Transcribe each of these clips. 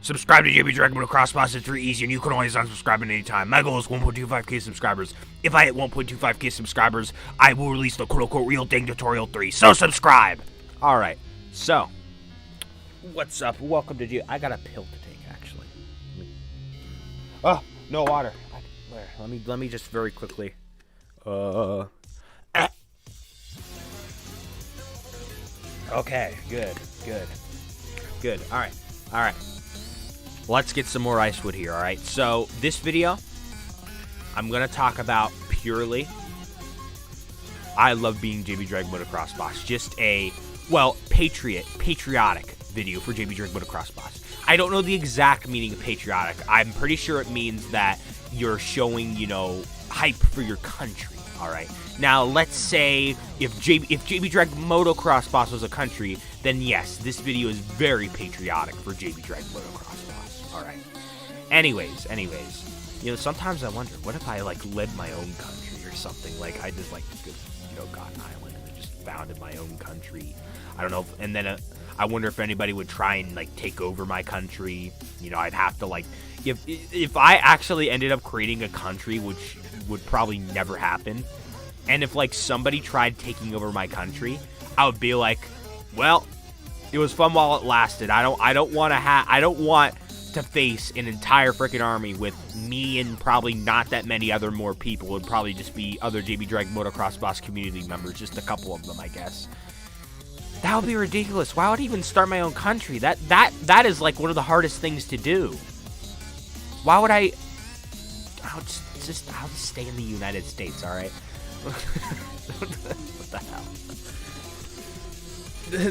Subscribe to JB DRAGMOTOXBOSS. It's very easy, and you can always unsubscribe at any time. My goal is 1.25k subscribers. If I hit 1.25k subscribers, I will release the quote-unquote real thing tutorial 3. So subscribe! Alright, so, what's up? Welcome to I got a pill to take, actually. Oh, no water. Let me just very quickly. Okay, good. Alright. Let's get some more icewood here, alright? So, this video, I'm gonna talk about purely, I love being JB DRAGMOTOXBOSS. Just a, well, patriotic video for JB DRAGMOTOXBOSS. I don't know the exact meaning of patriotic. I'm pretty sure it means that you're showing, you know, hype for your country, alright? Now, let's say if JB DRAGMOTOXBOSS was a country, then yes, this video is very patriotic for JB DRAGMOTOXBOSS. Alright. Anyways, you know, sometimes I wonder, what if I, like, led my own country or something? Like, I just, like, you know, got an island and just founded my own country. I don't know, and then I wonder if anybody would try and, like, take over my country. You know, I'd have to, like, if I actually ended up creating a country, which would probably never happen, and if, like, somebody tried taking over my country, I would be like, well, it was fun while it lasted. I don't want to face an entire freaking army with me and probably not that many other more people. It would probably just be other JB DRAGMOTOXBOSS community members, just a couple of them, I guess. That would be ridiculous. Why would I even start my own country? That is like one of the hardest things to do. Why would I'll just stay in the United States, all right? What the hell?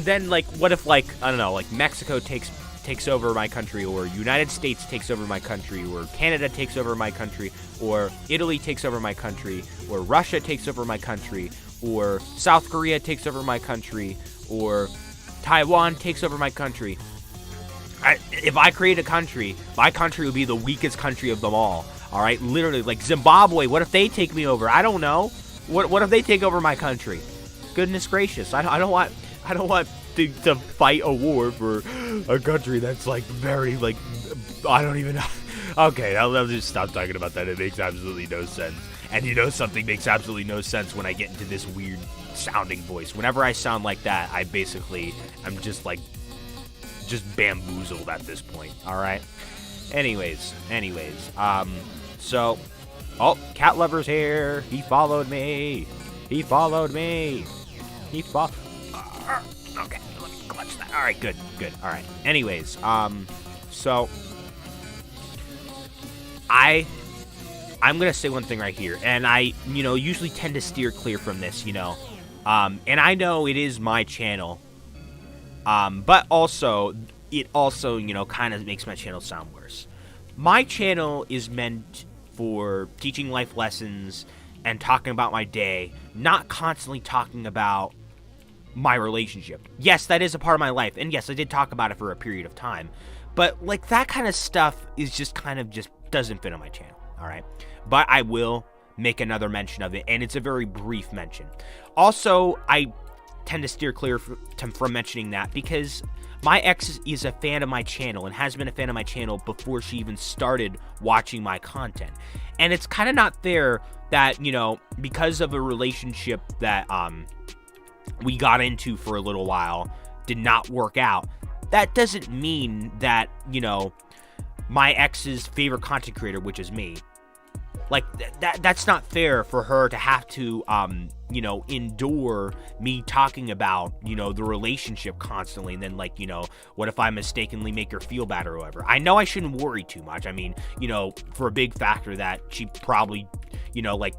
Then, like, what if, like, I don't know, like, Mexico takes over my country, or United States takes over my country, or Canada takes over my country, or Italy takes over my country, or Russia takes over my country, or South Korea takes over my country, or Taiwan takes over my country. If I create a country, my country would be the weakest country of them all. All right, literally, like Zimbabwe. What if they take me over? I don't know. What if they take over my country? Goodness gracious! I don't want to fight a war for a country that's like very like I don't even know. Okay, I'll just stop talking about that. It makes absolutely no sense. And you know something makes absolutely no sense when I get into this weird sounding voice. Whenever I sound like that, I'm just bamboozled at this point. All right. Anyways. So, oh, cat lover's here. He followed me. Okay, let me clutch that. All right, good. All right. Anyways, so I'm gonna say one thing right here, and I, you know, usually tend to steer clear from this, you know, and I know it is my channel, but it also, you know, kind of makes my channel sound worse. My channel is meant for teaching life lessons and talking about my day, not constantly talking about my relationship. Yes, that is a part of my life, and yes, I did talk about it for a period of time, but like that kind of stuff is just doesn't fit on my channel. All right, but I will make another mention of it, and it's a very brief mention. Also, I tend to steer clear from mentioning that because my ex is a fan of my channel and has been a fan of my channel before she even started watching my content. And it's kind of not fair that, you know, because of a relationship that we got into for a little while did not work out, that doesn't mean that, you know, my ex's favorite content creator, which is me, like that's not fair for her to have to you know, endure me talking about, you know, the relationship constantly, and then, like, you know, what if I mistakenly make her feel bad or whatever. I know I shouldn't worry too much. I mean, you know, for a big factor that she probably, you know, like,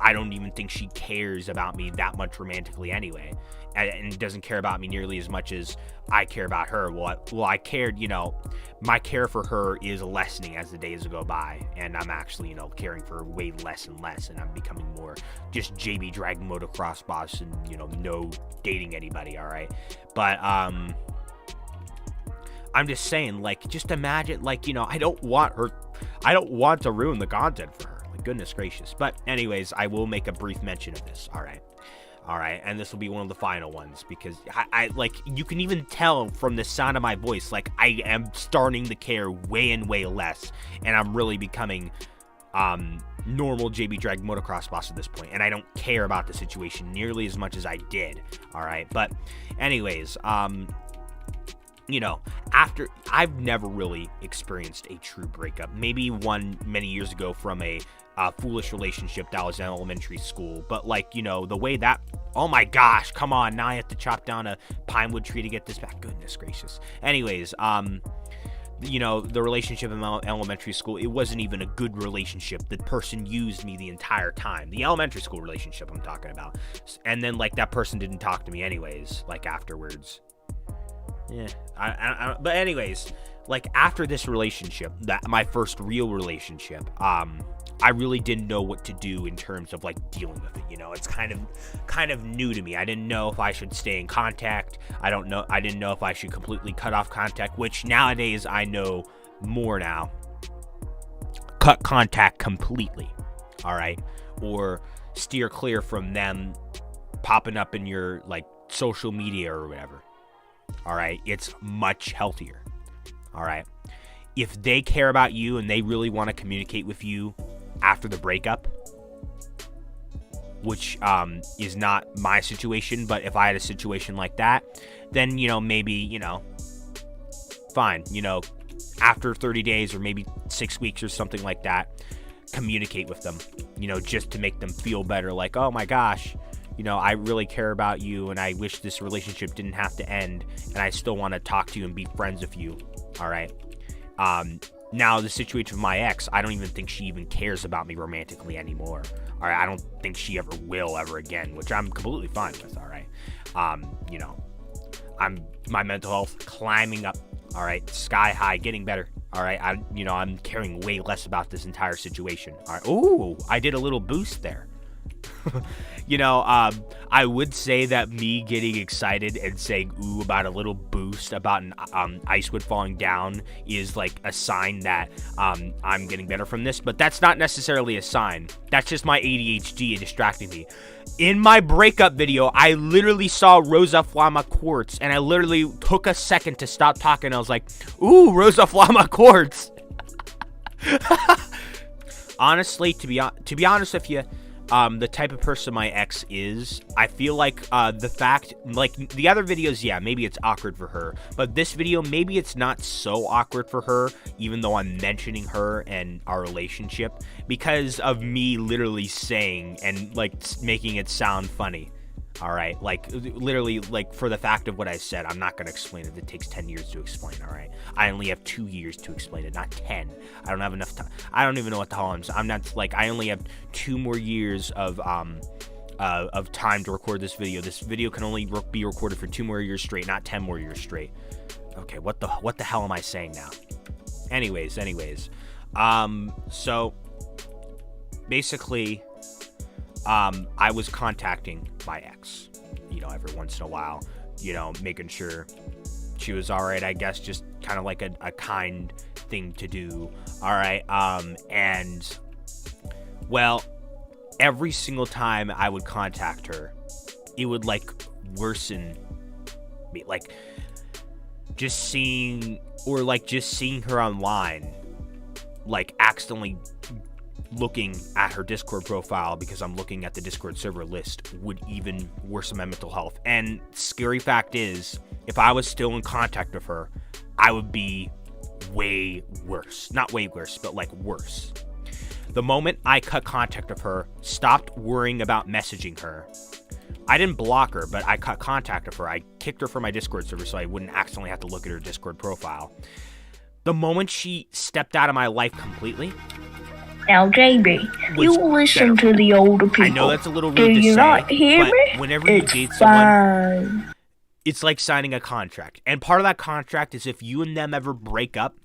I don't even think she cares about me that much romantically anyway, and doesn't care about me nearly as much as I care about her. Well, I cared, you know, my care for her is lessening as the days go by, and I'm actually, you know, caring for her way less and less, and I'm becoming more just JB DRAGMOTOXBOSS and, you know, no dating anybody, all right? But, I'm just saying, like, just imagine, like, you know, I don't want to ruin the content for her. Like, goodness gracious. But anyways, I will make a brief mention of this, all right? All right, and this will be one of the final ones because I like, you can even tell from the sound of my voice, like I am starting to care way and way less, and I'm really becoming normal JB Drag Motocross Boss at this point, and I don't care about the situation nearly as much as I did. All right, but anyways, you know, after, I've never really experienced a true breakup. Maybe one many years ago from a foolish relationship that was in elementary school, but like, you know, the way that, oh my gosh, come on, now I have to chop down a pine wood tree to get this back. Goodness gracious. Anyways, you know, the relationship in elementary school, it wasn't even a good relationship. The person used me the entire time. The elementary school relationship I'm talking about. And then like that person didn't talk to me anyways, like afterwards. Yeah, but anyways, like after this relationship, that my first real relationship, I really didn't know what to do in terms of like dealing with it. You know, it's kind of new to me. I didn't know if I should stay in contact. I didn't know if I should completely cut off contact, which nowadays I know more now. Cut contact completely, all right, or steer clear from them popping up in your like social media or whatever. All right, it's much healthier. All right, if they care about you and they really want to communicate with you after the breakup, which is not my situation, but if I had a situation like that, then, you know, maybe, you know, fine, you know, after 30 days or maybe 6 weeks or something like that, communicate with them, you know, just to make them feel better, like, oh my gosh, you know, I really care about you and I wish this relationship didn't have to end, and I still want to talk to you and be friends with you. All right. Now the situation with my ex, I don't even think she even cares about me romantically anymore. All right. I don't think she ever will ever again, which I'm completely fine with. All right. You know, my mental health climbing up. All right. Sky high, getting better. All right. I'm caring way less about this entire situation. All right. Ooh, I did a little boost there. You know, I would say that me getting excited and saying ooh about a little boost about an icewood falling down is like a sign that I'm getting better from this, but that's not necessarily a sign. That's just my ADHD distracting me. In my breakup video, I literally saw Rosa Flama Quartz, and I literally took a second to stop talking. I was like, ooh, Rosa Flama Quartz. Honestly, to be honest with you, the type of person my ex is, I feel like the fact, like the other videos, yeah, maybe it's awkward for her, but this video, maybe it's not so awkward for her, even though I'm mentioning her and our relationship, because of me literally saying and like making it sound funny. All right, like literally, like for the fact of what I said, I'm not gonna explain it. It takes 10 years to explain. All right, I only have 2 years to explain it, not 10. I don't have enough time. I don't even know what the hell I'm not like. I only have 2 more years of time to record this video. This video can only be recorded for 2 more years straight, not 10 more years straight. Okay, what the hell am I saying now? Anyways, so basically, I was contacting my ex, you know, every once in a while, you know, making sure she was all right, I guess, just kind of like a kind thing to do. All right. And well, every single time I would contact her, it would like worsen me, like just seeing her online, like accidentally looking at her Discord profile because I'm looking at the Discord server list would even worsen my mental health. And scary fact is, if I was still in contact with her, I would be way worse. Not way worse, but like worse. The moment I cut contact with her, stopped worrying about messaging her, I didn't block her, but I cut contact with her. I kicked her from my Discord server so I wouldn't accidentally have to look at her Discord profile. The moment she stepped out of my life completely. Now, JB, you listen to the older people. I know that's a little rude to say. Do you not hear me? Whenever you date someone, it's like signing a contract. And part of that contract is if you and them ever break up,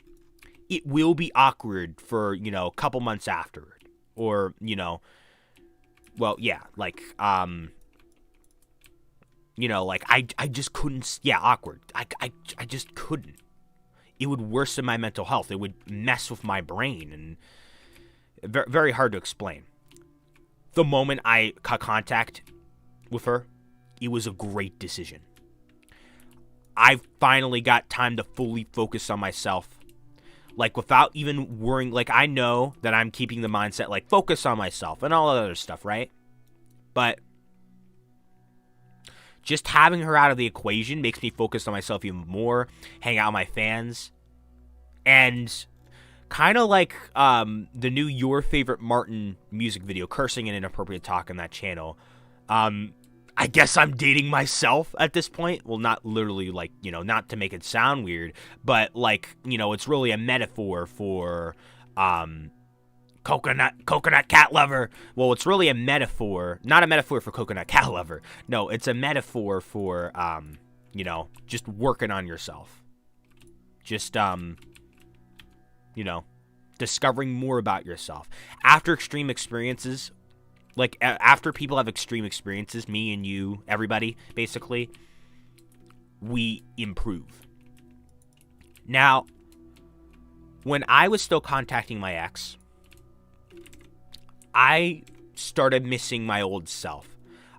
it will be awkward for, you know, a couple months afterward. Or, you know, well, yeah, like, you know, like, I just couldn't, yeah, awkward. I just couldn't. It would worsen my mental health. It would mess with my brain, and very hard to explain. The moment I cut contact with her, it was a great decision. I finally got time to fully focus on myself. Like, without even worrying. Like, I know that I'm keeping the mindset, like, focus on myself and all that other stuff, right? But just having her out of the equation makes me focus on myself even more, hang out with my fans, and kind of like the new Your Favorite Martin music video, cursing and inappropriate talk on that channel. I guess I'm dating myself at this point. Well, not literally, like, you know, not to make it sound weird, but, like, you know, it's really a metaphor for coconut cat lover. Well, it's really a metaphor, not a metaphor for coconut cat lover. No, it's a metaphor for, you know, just working on yourself. Just, you know, discovering more about yourself. After extreme experiences, like, after people have extreme experiences, me and you, everybody, basically, we improve. Now, when I was still contacting my ex, I started missing my old self.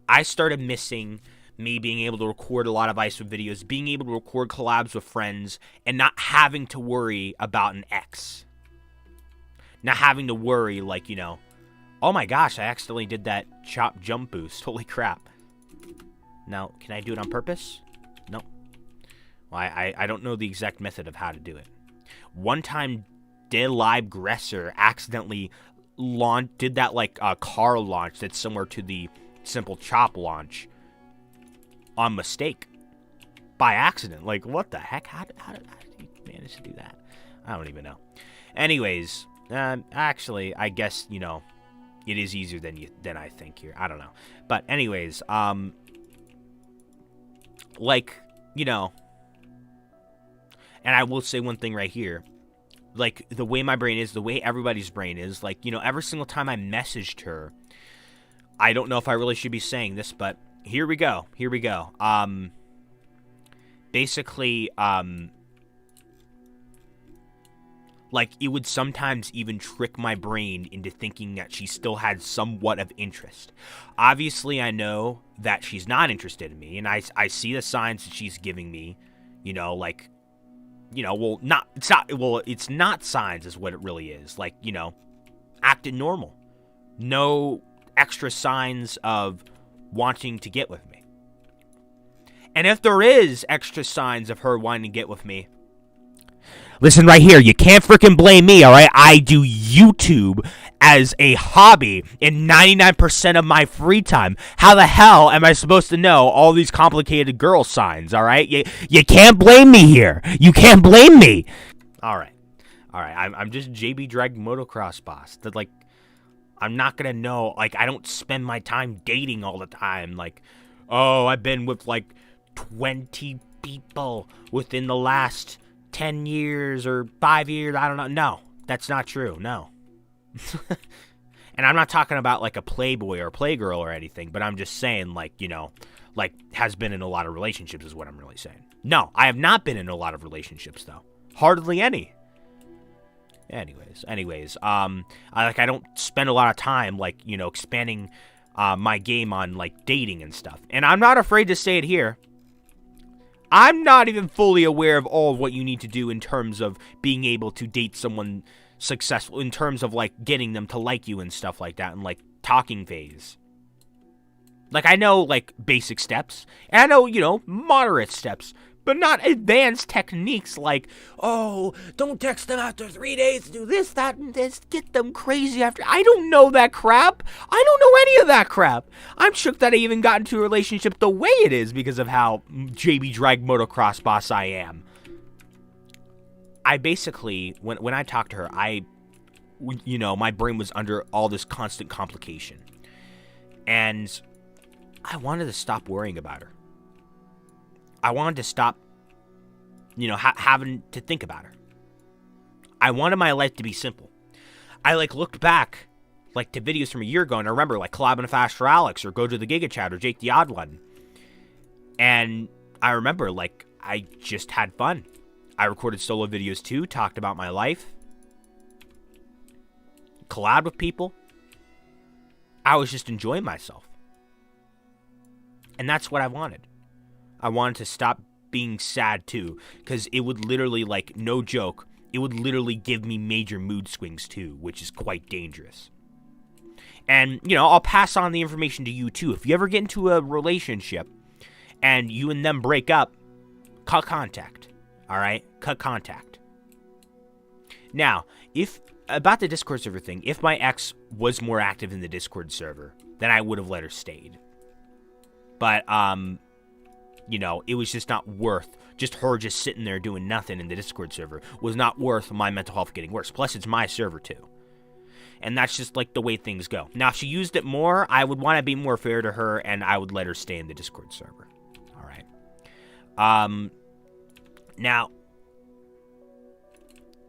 I started missing me being able to record a lot of icewood videos, being able to record collabs with friends, and not having to worry about an ex. Not having to worry, like, you know, oh my gosh, I accidentally did that chop jump boost. Holy crap. Now, can I do it on purpose? No. Well, I don't know the exact method of how to do it. One time, DRAGMOTOXBOSS accidentally did that, like, car launch that's similar to the simple chop launch on mistake. By accident. Like, what the heck? How did you manage to do that? I don't even know. Anyways, actually, I guess, you know, it is easier than I think here. I don't know. But anyways, like, you know, and I will say one thing right here. Like, the way my brain is, the way everybody's brain is, like, you know, every single time I messaged her, I don't know if I really should be saying this, but here we go. Here we go. Basically, like, it would sometimes even trick my brain into thinking that she still had somewhat of interest. Obviously, I know that she's not interested in me, and I see the signs that she's giving me, you know, like, you know, it's not signs is what it really is. Like, you know, acting normal. No extra signs of wanting to get with me. And if there is extra signs of her wanting to get with me, listen right here, you can't freaking blame me, alright? I do YouTube as a hobby in 99% of my free time. How the hell am I supposed to know all these complicated girl signs, alright? You can't blame me here. You can't blame me. Alright. I'm just JB DRAGMOTOXBOSS. That, like, I'm not gonna know. Like, I don't spend my time dating all the time. Like, oh, I've been with, like, 20 people within the last 10 years or 5 years. I don't know. No, that's not true. No. And I'm not talking about, like, a playboy or playgirl or anything, but I'm just saying, like, you know, like, has been in a lot of relationships is what I'm really saying. No, I have not been in a lot of relationships, though. Hardly any. Anyways, I don't spend a lot of time, like, you know, expanding my game on, like, dating and stuff. And I'm not afraid to say it here. I'm not even fully aware of all of what you need to do in terms of being able to date someone successful, in terms of, like, getting them to like you and stuff like that, and, like, talking phase. Like, I know, like, basic steps, and I know, you know, moderate steps, but not advanced techniques like, oh, don't text them after 3 days, do this, that, and this, get them crazy after. I don't know that crap. I don't know any of that crap. I'm shook that I even got into a relationship the way it is because of how JB DRAGMOTOXBOSS I am. I basically, when I talked to her, you know, my brain was under all this constant complication. And I wanted to stop worrying about her. I wanted to stop, you know, having to think about her. I wanted my life to be simple. I, like, looked back, like, to videos from a year ago, and I remember, like, collabing with Faster Alex, or Go to the Giga Chat, or Jake the Odd One. And I remember, like, I just had fun. I recorded solo videos, too, talked about my life, collabed with people. I was just enjoying myself. And that's what I wanted. I wanted to stop being sad too, because it would literally, like, no joke, it would literally give me major mood swings too, which is quite dangerous. And, you know, I'll pass on the information to you too. If you ever get into a relationship and you and them break up, cut contact. All right? Cut contact. Now, about the Discord server thing, if my ex was more active in the Discord server, then I would have let her stayed. But, you know, it was just not worth, just her just sitting there doing nothing in the Discord server was not worth my mental health getting worse. Plus, it's my server too. And that's just like the way things go. Now, if she used it more, I would want to be more fair to her, and I would let her stay in the Discord server. All right. Now,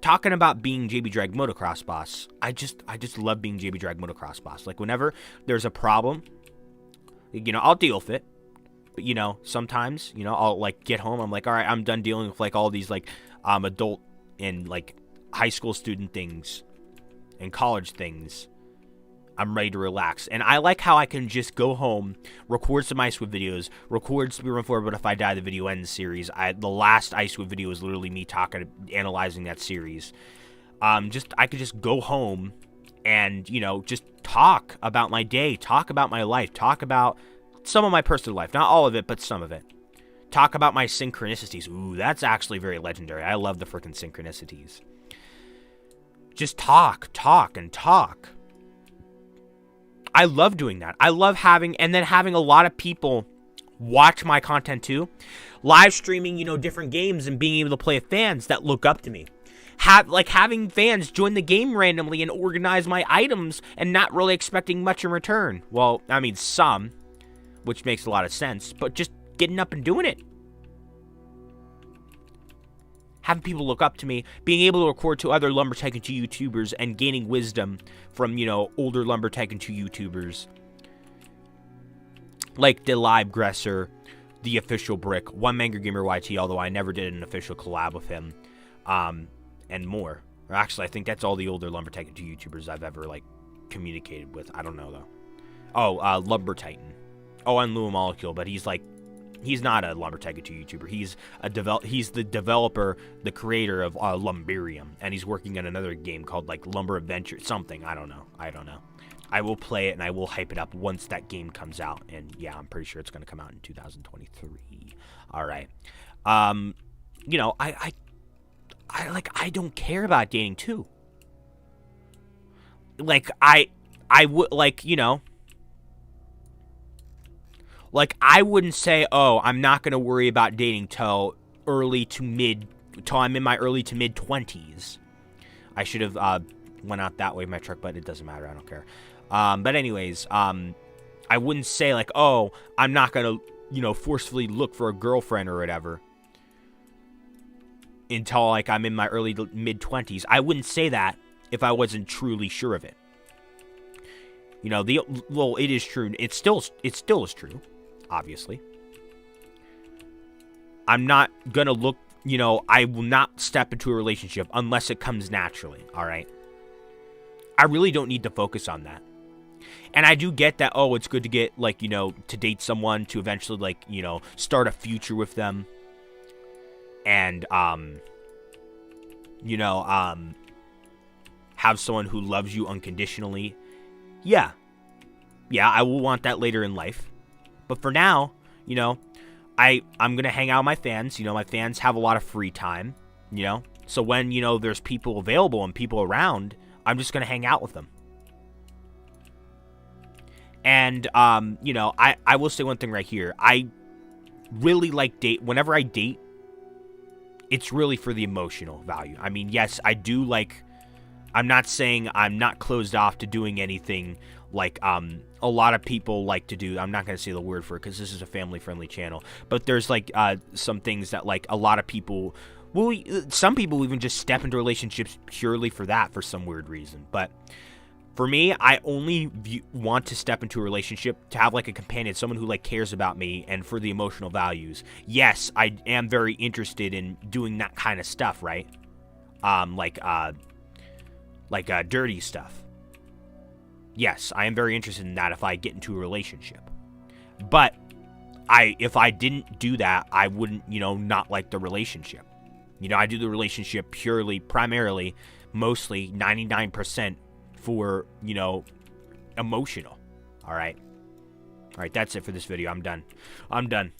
talking about being JB DRAGMOTOXBOSS, I just love being JB DRAGMOTOXBOSS. Like, whenever there's a problem, you know, I'll deal with it. But, you know, sometimes, you know, I'll, like, get home. I'm like, all right, I'm done dealing with, like, all these, like, adult and, like, high school student things and college things. I'm ready to relax. And I like how I can just go home, record some icewood videos, record Speedrun 4, but if I die, the video ends series. The last icewood video is literally me analyzing that series. I could just go home and, you know, just talk about my day, talk about my life, talk about some of my personal life. Not all of it, but some of it. Talk about my synchronicities. Ooh, that's actually very legendary. I love the freaking synchronicities. Just talk, and talk. I love doing that. I love having a lot of people watch my content too. Live streaming, you know, different games and being able to play with fans that look up to me. Having fans join the game randomly and organize my items and not really expecting much in return. Well, I mean, some, which makes a lot of sense, but just getting up and doing it. Having people look up to me, being able to record to other Lumber Tycoon 2 YouTubers and gaining wisdom from, you know, older Lumber Tycoon 2 YouTubers. Like the Libgresser, the Official Brick, One Manger Gamer YT, although I never did an official collab with him, and more. Or actually, I think that's all the older Lumber Tycoon 2 YouTubers I've ever, like, communicated with. I don't know, though. Oh, Lumber Titan. Oh, and Lua Molecule, but he's not a Lumber Tycoon 2 YouTuber. He's the developer, the creator of Lumberium, and he's working on another game called, like, Lumber Adventure, something. I don't know. I will play it, and I will hype it up once that game comes out, and yeah, I'm pretty sure it's going to come out in 2023. All right. You know, I don't care about dating, too. Like, I would, like, you know, like, I wouldn't say, oh, I'm not going to worry about dating till I'm in my early to mid 20s. I should have went out that way with my truck, but it doesn't matter. I don't care. But anyways, I wouldn't say, like, oh, I'm not going to, you know, forcefully look for a girlfriend or whatever until, like, I'm in my early to mid 20s. I wouldn't say that if I wasn't truly sure of it. You know, well, it is true. It still is true. Obviously. I'm not gonna look, you know, I will not step into a relationship unless it comes naturally, alright? I really don't need to focus on that. And I do get that, oh, it's good to get, like, you know, to date someone, to eventually, like, you know, start a future with them. And, you know, have someone who loves you unconditionally. Yeah. Yeah, I will want that later in life. But for now, you know, I'm going to hang out with my fans. You know, my fans have a lot of free time, you know. So when, you know, there's people available and people around, I'm just going to hang out with them. And, you know, I will say one thing right here. I really like whenever I date, it's really for the emotional value. I mean, yes, I do like, I'm not saying I'm not closed off to doing anything like a lot of people like to do. I'm not going to say the word for it because this is a family-friendly channel. But there's, like, some things that, like, a lot of people will, some people even just step into relationships purely for that for some weird reason. But for me, I only want to step into a relationship to have, like, a companion, someone who, like, cares about me and for the emotional values. Yes, I am very interested in doing that kind of stuff, right? Like dirty stuff. Yes, I am very interested in that if I get into a relationship. But if I didn't do that, I wouldn't, you know, not like the relationship. You know, I do the relationship primarily, mostly 99% for, you know, emotional. All right. All right, that's it for this video. I'm done.